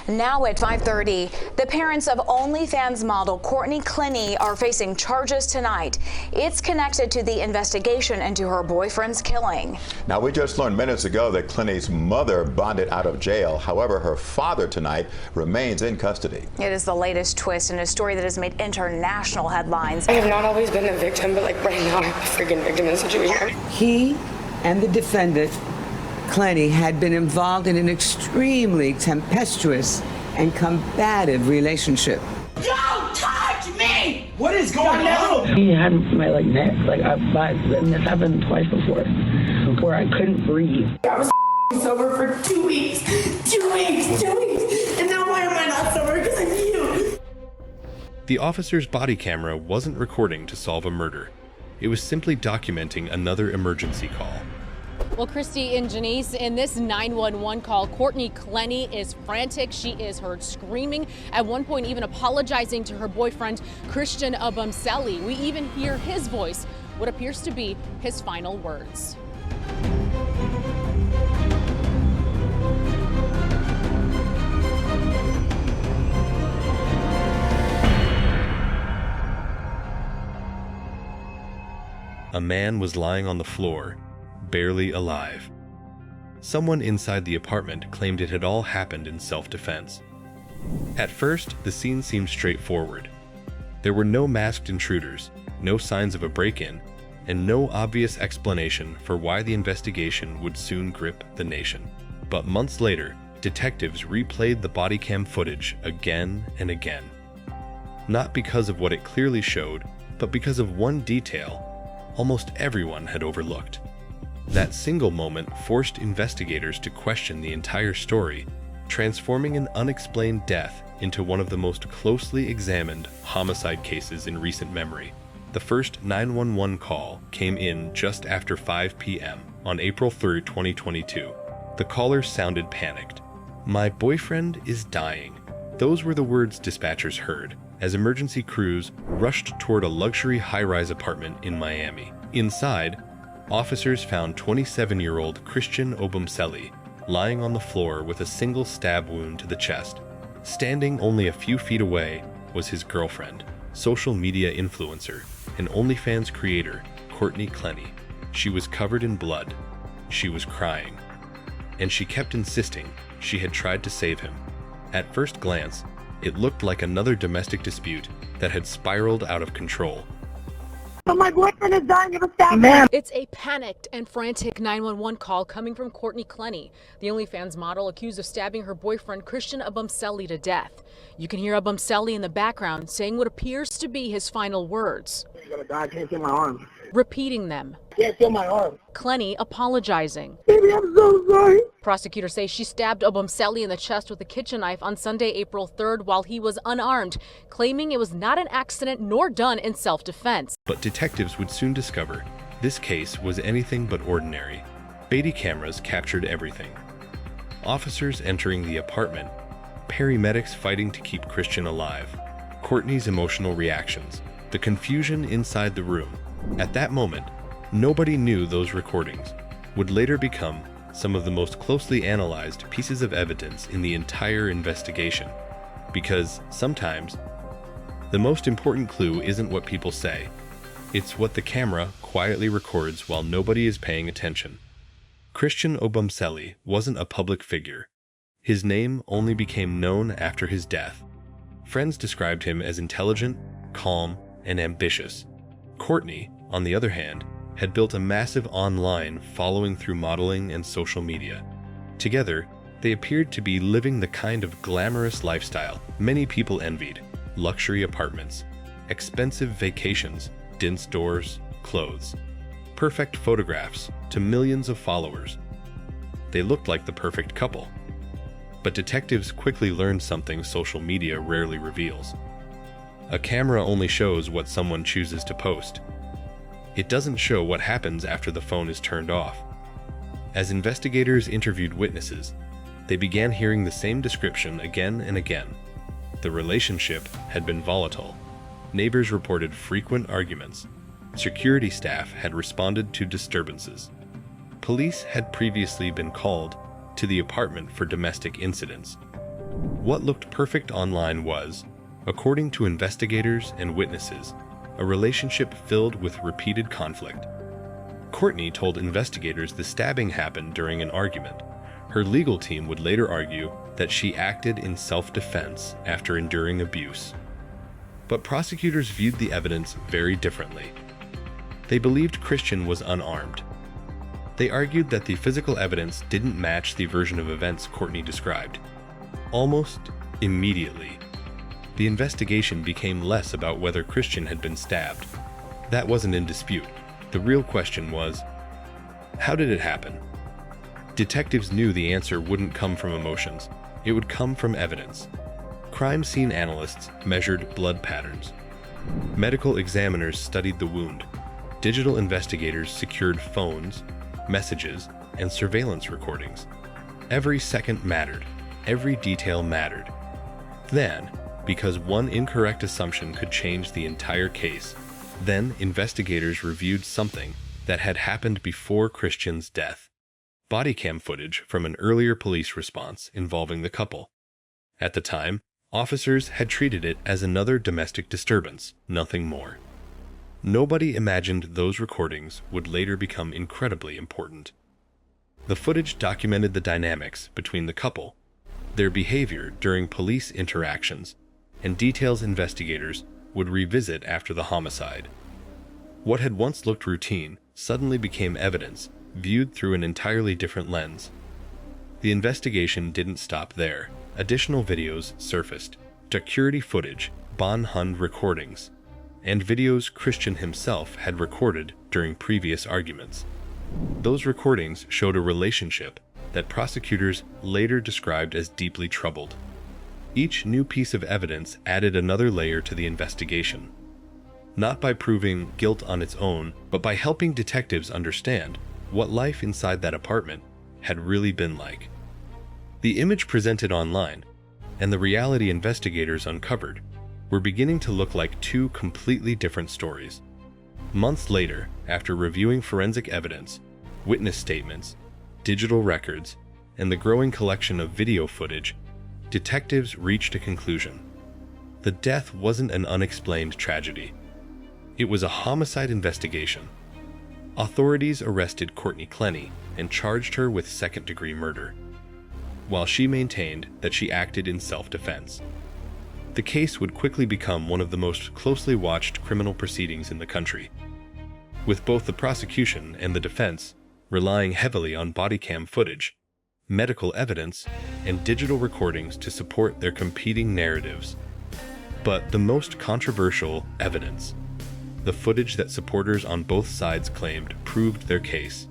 Now at 5:30, the parents of OnlyFans model Courtney Clenny are facing charges tonight. It's connected to the investigation into her boyfriend's killing. Now, we just learned minutes ago that Clenny's mother bonded out of jail. However, her father tonight remains in custody. It is the latest twist in a story that has made international headlines. I have not always been the victim, but like right now I'm a freaking victim in the situation. He and the defendant, Clenny, had been involved in an extremely tempestuous and combative relationship. Don't touch me! What is going on? He had my neck, and this happened twice before, where I couldn't breathe. I was sober for 2 weeks. 2 weeks, and now why am I not sober? Because of you. The officer's body camera wasn't recording to solve a murder. It was simply documenting another emergency call. Well, Christy and Janice, in this 911 call, Courtney Clenny is frantic. She is heard screaming, at one point even apologizing to her boyfriend, Christian Abumseli. We even hear his voice, what appears to be his final words. A man was lying on the floor, barely alive. Someone inside the apartment claimed it had all happened in self-defense. At first, the scene seemed straightforward. There were no masked intruders, no signs of a break-in, and no obvious explanation for why the investigation would soon grip the nation. But months later, detectives replayed the body cam footage again and again. Not because of what it clearly showed, but because of one detail almost everyone had overlooked. That single moment forced investigators to question the entire story, transforming an unexplained death into one of the most closely examined homicide cases in recent memory. The first 911 call came in just after 5 p.m. on April 3, 2022. The caller sounded panicked. "My boyfriend is dying." Those were the words dispatchers heard as emergency crews rushed toward a luxury high-rise apartment in Miami. Inside, officers found 27-year-old Christian Abumseli lying on the floor with a single stab wound to the chest. Standing only a few feet away was his girlfriend, social media influencer, and OnlyFans creator, Courtney Clenny. She was covered in blood. She was crying. And she kept insisting she had tried to save him. At first glance, it looked like another domestic dispute that had spiraled out of control. So my boyfriend is dying of a stab. It's a panicked and frantic 911 call coming from Courtney Clenny, the OnlyFans model accused of stabbing her boyfriend Christian Abumseli to death. You can hear Abumseli in the background saying what appears to be his final words. I'm gonna die. I can't feel my arm. Repeating them. Can't feel my arm. Clenny apologizing. Baby, I'm so sorry. Prosecutors say she stabbed Abumseli in the chest with a kitchen knife on Sunday, April 3rd, while he was unarmed, claiming it was not an accident nor done in self-defense. But detectives would soon discover this case was anything but ordinary. Body cameras captured everything. Officers entering the apartment, paramedics fighting to keep Christian alive, Courtney's emotional reactions, the confusion inside the room. At that moment, nobody knew those recordings would later become some of the most closely analyzed pieces of evidence in the entire investigation. Because sometimes, the most important clue isn't what people say, it's what the camera quietly records while nobody is paying attention. Christian Abumseli wasn't a public figure. His name only became known after his death. Friends described him as intelligent, calm, and ambitious. Courtney, on the other hand, had built a massive online following through modeling and social media. Together, they appeared to be living the kind of glamorous lifestyle many people envied: luxury apartments, expensive vacations, dense doors, clothes, perfect photographs to millions of followers. They looked like the perfect couple. But detectives quickly learned something social media rarely reveals. A camera only shows what someone chooses to post. It doesn't show what happens after the phone is turned off. As investigators interviewed witnesses, they began hearing the same description again and again. The relationship had been volatile. Neighbors reported frequent arguments. Security staff had responded to disturbances. Police had previously been called to the apartment for domestic incidents. What looked perfect online was, according to investigators and witnesses, a relationship filled with repeated conflict. Courtney told investigators the stabbing happened during an argument. Her legal team would later argue that she acted in self-defense after enduring abuse. But prosecutors viewed the evidence very differently. They believed Christian was unarmed. They argued that the physical evidence didn't match the version of events Courtney described. Almost immediately, the investigation became less about whether Christian had been stabbed. That wasn't in dispute. The real question was, how did it happen? Detectives knew the answer wouldn't come from emotions. It would come from evidence. Crime scene analysts measured blood patterns. Medical examiners studied the wound. Digital investigators secured phones, messages, and surveillance recordings. Every second mattered. Every detail mattered. Then, because one incorrect assumption could change the entire case, then investigators reviewed something that had happened before Christian's death. Bodycam footage from an earlier police response involving the couple. At the time, officers had treated it as another domestic disturbance, nothing more. Nobody imagined those recordings would later become incredibly important. The footage documented the dynamics between the couple, their behavior during police interactions, and details investigators would revisit after the homicide. What had once looked routine suddenly became evidence, viewed through an entirely different lens. The investigation didn't stop there. Additional videos surfaced, security footage, Bon Hund recordings, and videos Christian himself had recorded during previous arguments. Those recordings showed a relationship that prosecutors later described as deeply troubled. Each new piece of evidence added another layer to the investigation, not by proving guilt on its own, but by helping detectives understand what life inside that apartment had really been like. The image presented online and the reality investigators uncovered were beginning to look like two completely different stories. Months later, after reviewing forensic evidence, witness statements, digital records, and the growing collection of video footage, detectives reached a conclusion. The death wasn't an unexplained tragedy. It was a homicide investigation. Authorities arrested Courtney Clenny and charged her with second-degree murder, while she maintained that she acted in self-defense. The case would quickly become one of the most closely watched criminal proceedings in the country, with both the prosecution and the defense relying heavily on bodycam footage, medical evidence, and digital recordings to support their competing narratives. But the most controversial evidence, the footage that supporters on both sides claimed proved their case,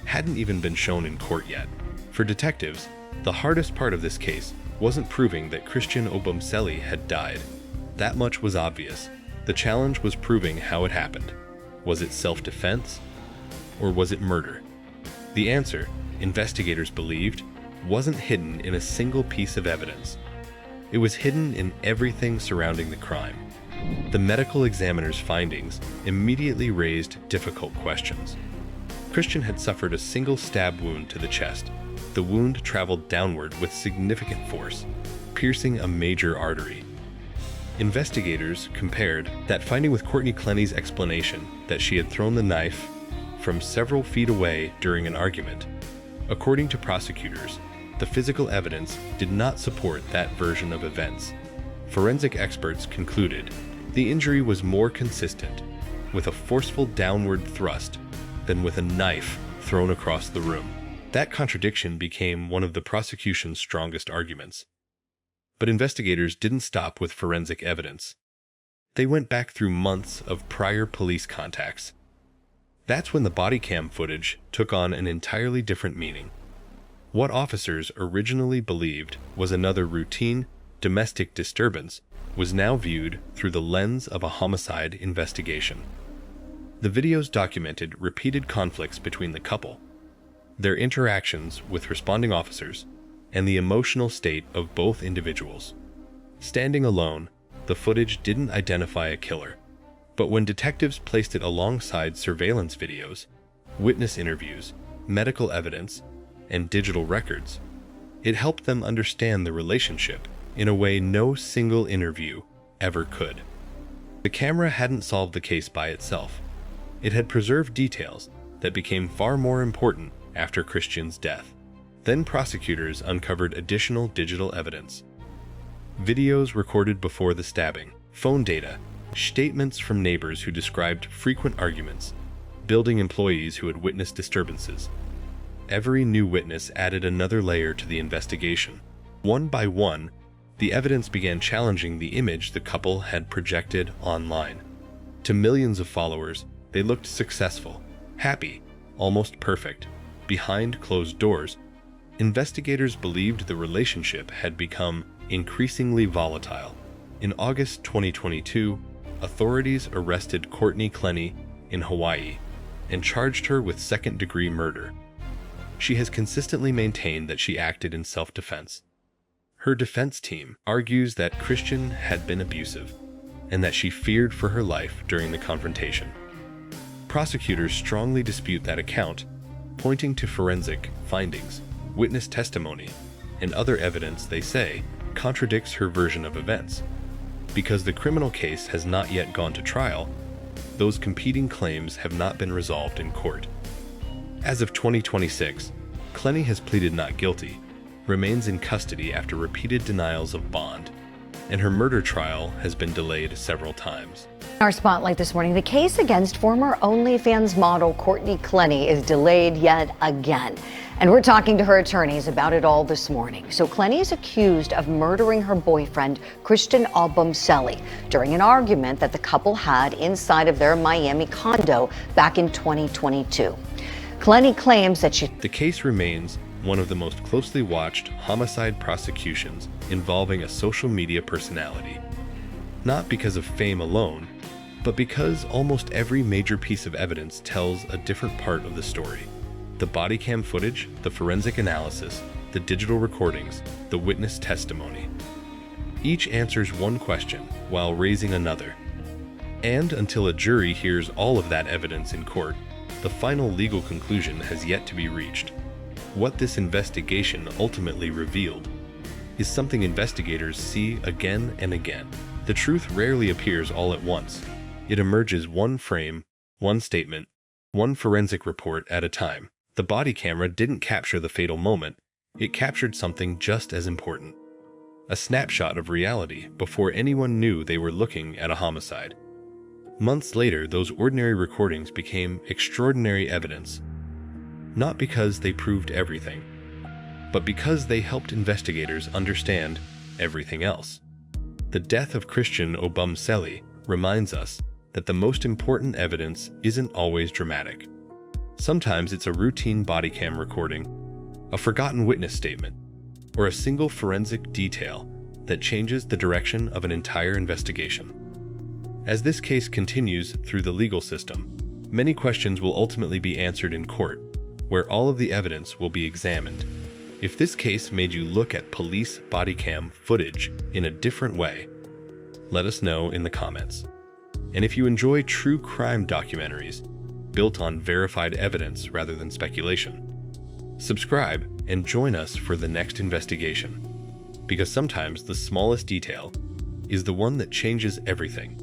hadn't even been shown in court yet. For detectives, the hardest part of this case wasn't proving that Christian Obumseli had died. That much was obvious. The challenge was proving how it happened. Was it self-defense, or was it murder? The answer, investigators believed, wasn't hidden in a single piece of evidence. It was hidden in everything surrounding the crime. The medical examiner's findings immediately raised difficult questions. Christian had suffered a single stab wound to the chest. The wound traveled downward with significant force, piercing a major artery. Investigators compared that finding with Courtney Clenny's explanation that she had thrown the knife from several feet away during an argument. According to prosecutors, the physical evidence did not support that version of events. Forensic experts concluded the injury was more consistent with a forceful downward thrust than with a knife thrown across the room. That contradiction became one of the prosecution's strongest arguments. But investigators didn't stop with forensic evidence. They went back through months of prior police contacts. That's when the bodycam footage took on an entirely different meaning. What officers originally believed was another routine, domestic disturbance was now viewed through the lens of a homicide investigation. The videos documented repeated conflicts between the couple, their interactions with responding officers, and the emotional state of both individuals. Standing alone, the footage didn't identify a killer, but when detectives placed it alongside surveillance videos, witness interviews, medical evidence, and digital records, It helped them understand the relationship in a way no single interview ever could. The camera hadn't solved the case by itself. It had preserved details that became far more important after Christian's death. Then prosecutors uncovered additional digital evidence. Videos recorded before the stabbing, phone data, statements from neighbors who described frequent arguments, building employees who had witnessed disturbances. Every new witness added another layer to the investigation. One by one, the evidence began challenging the image the couple had projected online. To millions of followers, they looked successful, happy, almost perfect. Behind closed doors, investigators believed the relationship had become increasingly volatile. In August 2022, authorities arrested Courtney Clenny in Hawaii and charged her with second-degree murder. She has consistently maintained that she acted in self-defense. Her defense team argues that Christian had been abusive and that she feared for her life during the confrontation. Prosecutors strongly dispute that account, pointing to forensic findings, witness testimony, and other evidence they say contradicts her version of events. Because the criminal case has not yet gone to trial, those competing claims have not been resolved in court. As of 2026, Clenny has pleaded not guilty, remains in custody after repeated denials of bond, and her murder trial has been delayed several times. Our spotlight this morning, the case against former OnlyFans model Courtney Clenny is delayed yet again. And we're talking to her attorneys about it all this morning. So Clenny is accused of murdering her boyfriend, Christian Obumseli, during an argument that the couple had inside of their Miami condo back in 2022. Clenny claims that The case remains one of the most closely watched homicide prosecutions involving a social media personality. Not because of fame alone, but because almost every major piece of evidence tells a different part of the story. The body cam footage, the forensic analysis, the digital recordings, the witness testimony. Each answers one question while raising another. And until a jury hears all of that evidence in court, the final legal conclusion has yet to be reached. What this investigation ultimately revealed is something investigators see again and again. The truth rarely appears all at once. It emerges one frame, one statement, one forensic report at a time. The body camera didn't capture the fatal moment. It captured something just as important. A snapshot of reality before anyone knew they were looking at a homicide. Months later, those ordinary recordings became extraordinary evidence. Not because they proved everything, but because they helped investigators understand everything else. The death of Christian Obumseli reminds us that the most important evidence isn't always dramatic. Sometimes it's a routine body cam recording, a forgotten witness statement, or a single forensic detail that changes the direction of an entire investigation. As this case continues through the legal system, many questions will ultimately be answered in court, where all of the evidence will be examined. If this case made you look at police body cam footage in a different way, let us know in the comments. And if you enjoy true crime documentaries built on verified evidence rather than speculation, subscribe and join us for the next investigation. Because sometimes the smallest detail is the one that changes everything.